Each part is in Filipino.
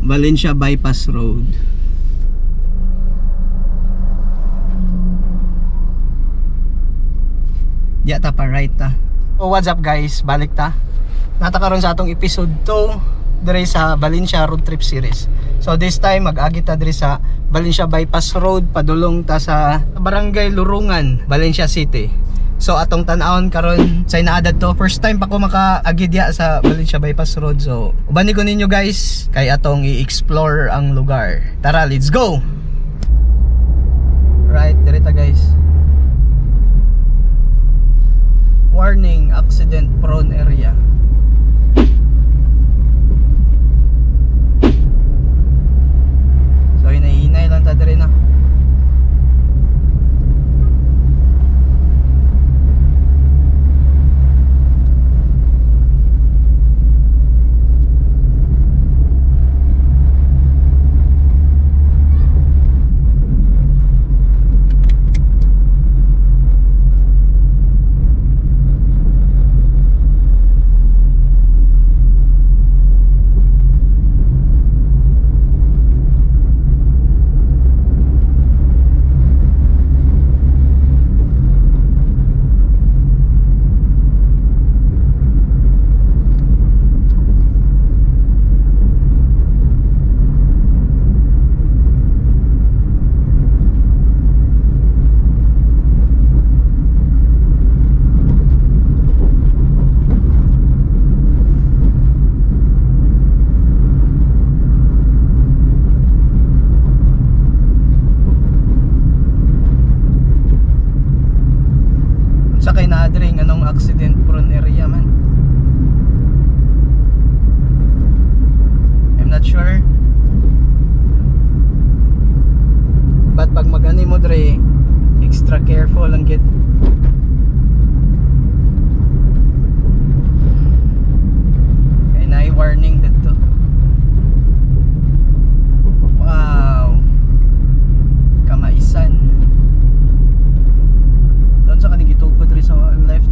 Valencia Bypass Road. Yata pa right ta. So what's up guys, balik ta. Natakaroon sa atong episode 2 dire sa Valencia Road Trip Series. So this time mag-agi ta dire sa Valencia Bypass Road, padulong ta sa Barangay Lurungan, Valencia City. So atong tan-awon karon sa inaadad to. First time pa ko maka-agi diya sa Valencia Bypass Road. So ubani ko ninyo guys kay atong i-explore ang lugar. Tara, let's go. Right, dire ta guys. Warning, accident prone area. So hinahinay lang ta dire na. Sakay na adring anong accident prone area man. I'm not sure. But pag mag-ani mo dre, extra careful lang gid. Kaya na-warning dito. Wow. Kamaisan. Doon sa kaning gitugod rin sa left.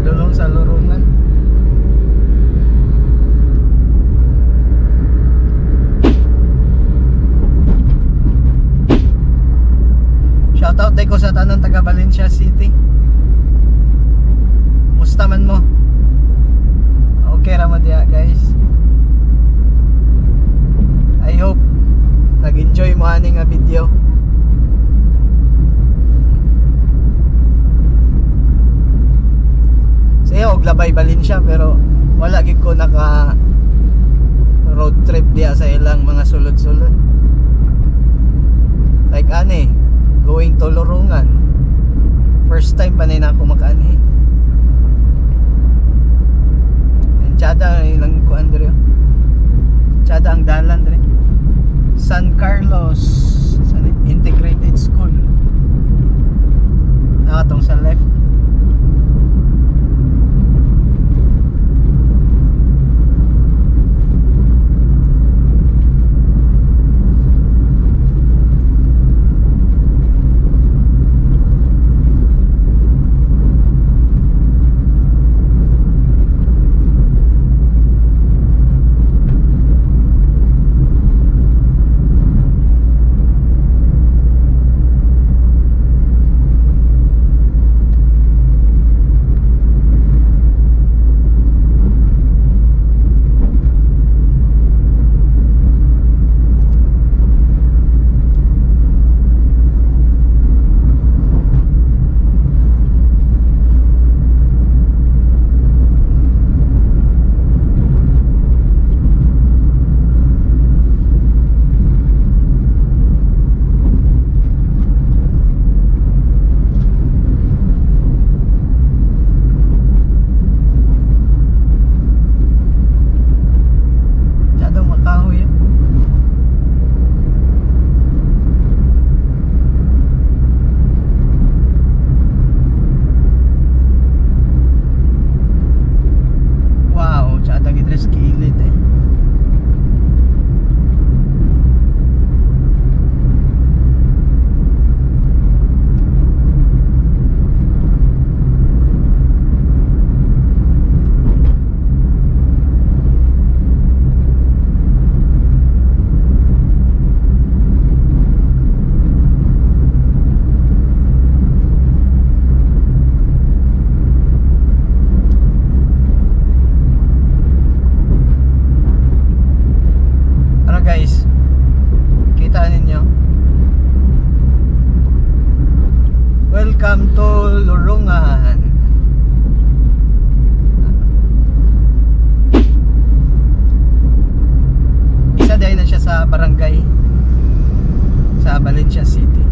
padulong sa Lurungan. Shoutout day ko sa tanang taga Valencia City. Musta man mo? Okay ra man diya, guys. I hope nag-enjoy mo ani nga video. Saya og labay Valencia pero wala gid ko naka road trip diya sa ilang mga sulod-sulod. Like ani, going to Lurungan. First time pa na ako makaani. Tsada ilang kuan dire. Tsada ang dalan dire. San Carlos Integrated School. Nakatong sa left. Welcome to Lurungan. Isa dahil na siya sa barangay sa Valencia City.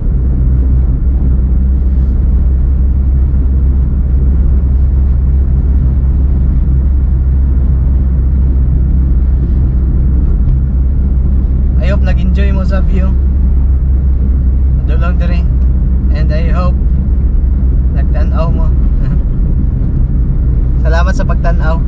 I hope nag-enjoy mo sa view. Madulong dire. And I hope nagtanaw mo. Salamat sa pagtanaw.